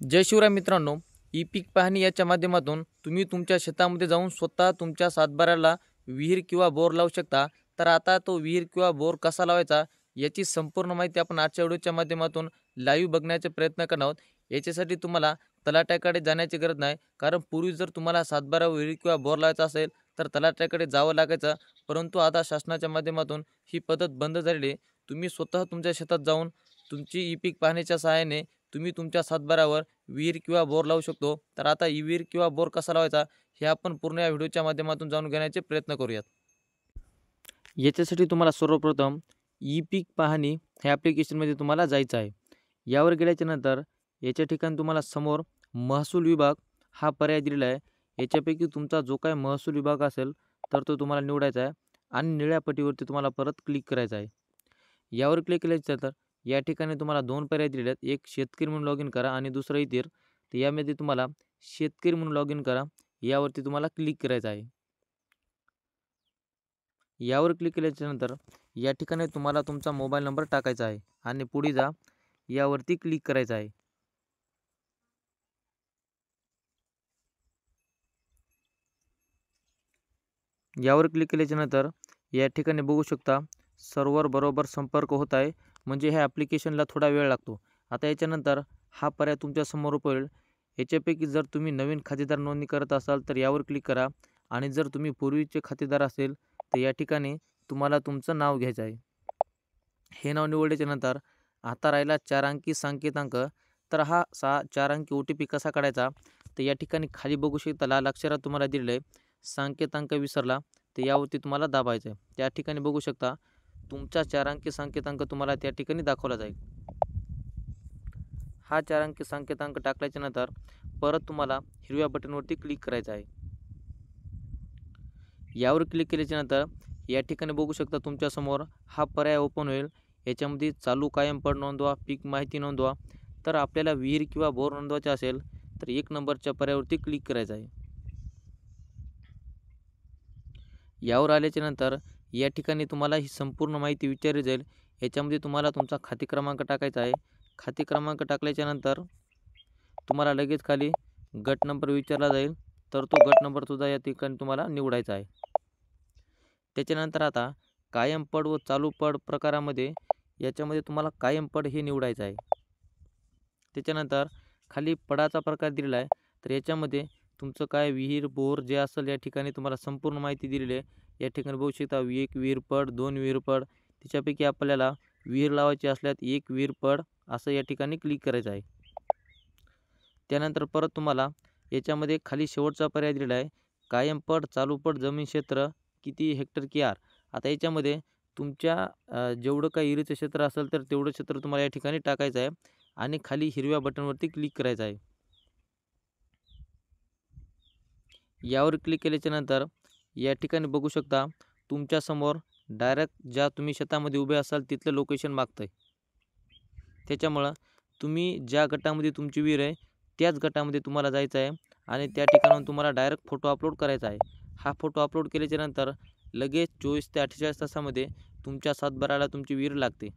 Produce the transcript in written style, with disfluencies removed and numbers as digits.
जय शिवराय मित्रांनो, ई पीक पाहणी याच्या माध्यमातून तुम्ही तुमच्या शेतामध्ये जाऊन स्वतः तुमच्या सातबाऱ्याला विहीर किंवा बोर लावू शकता। तर आता तो विहीर किंवा बोर कसा लावायचा याची संपूर्ण माहिती आपण आजच्या व्हिडिओच्या माध्यमातून लाईव्ह बघण्याचे प्रयत्न करणार आहोत। याच्यासाठी तुम्हाला तलाट्याकडे जाण्याची गरज नाही, कारण पूर्वी जर तुम्हाला सातबारा विहीर किंवा बोर लावायचा असेल तर तलाट्याकडे जावं लागायचं। परंतु आता शासनाच्या माध्यमातून ही पद्धत बंद झालेली आहे। तुम्ही स्वतः तुमच्या शेतात जाऊन तुमची ई पीक पाहणीच्या सहाय्याने तुम्ही तुमच्या सातबाऱ्यावर विहीर किंवा बोर लावू शकतो। तर आता विहीर किंवा बोर कसा लावायचा हे आपण पूर्ण या व्हिडिओच्या माध्यमातून जाणून घेण्याचे प्रयत्न करूयात। याच्यासाठी तुम्हाला सर्वप्रथम ई पीक पाहणी हे ॲप्लिकेशनमध्ये तुम्हाला जायचं आहे। यावर गेल्याच्या नंतर याच्या ठिकाणी तुम्हाला समोर महसूल विभाग हा पर्याय दिलेला आहे। याच्यापैकी तुमचा जो काही महसूल विभाग असेल तर तो तुम्हाला निवडायचा आहे आणि निळ्या पट्टीवरती तुम्हाला परत क्लिक करायचं आहे। यावर क्लिक केल्यानंतर या ठिकाणी तुम्हाला दोन पर्याय दिलेले आहेत, एक शेतकरी म्हणून लॉग इन करा आणि दुसरं इतर। तर यामध्ये तुम्हाला शेतकरी म्हणून लॉग इन करा, यावरती तुम्हाला क्लिक करायचं आहे। यावर क्लिक केल्यानंतर या ठिकाणी तुम्हाला तुमचा मोबाईल नंबर टाकायचा आहे आणि पुढे जा यावरती क्लिक करायचं आहे। यावर क्लिक केल्यानंतर या ठिकाणी बघू शकता सर्व्हर बरोबर संपर्क होत आहे, म्हणजे ह्या ॲप्लिकेशनला थोडा वेळ लागतो। आता याच्यानंतर हा पर्याय तुमच्या समोर पडेल। याच्यापैकी जर तुम्ही नवीन खातेदार नोंदणी करत असाल तर यावर क्लिक करा आणि जर तुम्ही पूर्वीचे खातेदार असेल तर या ठिकाणी तुम्हाला तुमचं नाव घ्यायचं आहे। हे नाव निवडल्याच्यानंतर आता राहिला 4 अंकी संकेतांक। तर हा 4 अंकी OTP कसा काढायचा तर या ठिकाणी खाली बघू शकता लाल अक्षरात तुम्हाला दिलेलं आहे संकेतांक विसरला, तर यावरती तुम्हाला दाबायचं आहे। त्या ठिकाणी बघू शकता तुमचा 4 अंकी संकेतांक तुम्हाला त्या ठिकाणी दाखवला जाईल। हा 4 अंकी संकेतांक टाकल्याच्या नंतर परत तुम्हाला हिरव्या बटनवरती क्लिक करायचं आहे। यावर क्लिक केल्याच्यानंतर या ठिकाणी बघू शकता तुमच्या समोर हा पर्याय ओपन होईल। याच्यामध्ये चालू कायम पड नोंदवा, पीक माहिती नोंदवा। तर आपल्याला विहीर किंवा बोर नोंदवायचे असेल तर 1 नंबरच्या पर्यायावरती क्लिक करायचं आहे। यावर आल्याच्या नंतर या ठिकाणी तुम्हाला ही संपूर्ण माहिती विचारली जाईल। याच्यामध्ये तुम्हाला तुमचा खाते क्रमांक टाकायचा आहे। खाते क्रमांक टाकल्याच्या नंतर तुम्हाला लगेच खाली गट नंबर विचारला जाईल, तर तो गट नंबर सुद्धा या ठिकाणी तुम्हाला निवडायचा आहे। त्याच्यानंतर आता कायम पड व चालू पड प्रकारामध्ये याच्यामध्ये तुम्हाला कायम पड हे निवडायचं आहे। त्याच्यानंतर खाली पडाचा प्रकार दिलेला आहे, तर याच्यामध्ये तुमचं काय विहीर बोर जे असेल या ठिकाणी तुम्हाला संपूर्ण माहिती दिलेली आहे। या ठिकाणी बघू शकता 1 विहीर पड, 2 विहीर पड, त्याच्यापैकी आपल्याला विहीर लावायची असल्यास 1 विहीर पड असं या ठिकाणी क्लिक करायचं आहे। त्यानंतर परत तुम्हाला याच्यामध्ये खाली शेवटचा पर्याय दिलेला आहे कायम पड चालू पड जमीन क्षेत्र किती हेक्टर कियार। आता याच्यामध्ये तुमच्या जेवढं काही विहिरीचं क्षेत्र असेल तर तेवढं क्षेत्र तुम्हाला या ठिकाणी टाकायचं आहे आणि खाली हिरव्या बटनवरती क्लिक करायचं आहे। यावर क्लिक केल्याच्या नंतर या ठिकाणी बघू शकता तुमच्यासमोर डायरेक्ट ज्या तुम्ही शेतामध्ये उभे असाल तिथलं लोकेशन मागतं आहे। त्याच्यामुळं तुम्ही ज्या गटामध्ये तुमची विहीर आहे त्याच गटामध्ये तुम्हाला जायचं आहे आणि त्या ठिकाणाहून तुम्हाला डायरेक्ट फोटो अपलोड करायचा आहे। हा फोटो अपलोड केल्याच्यानंतर लगेच 24 ते 48 तासामध्ये तुमच्या सातबाऱ्याला तुमची विहीर लागते।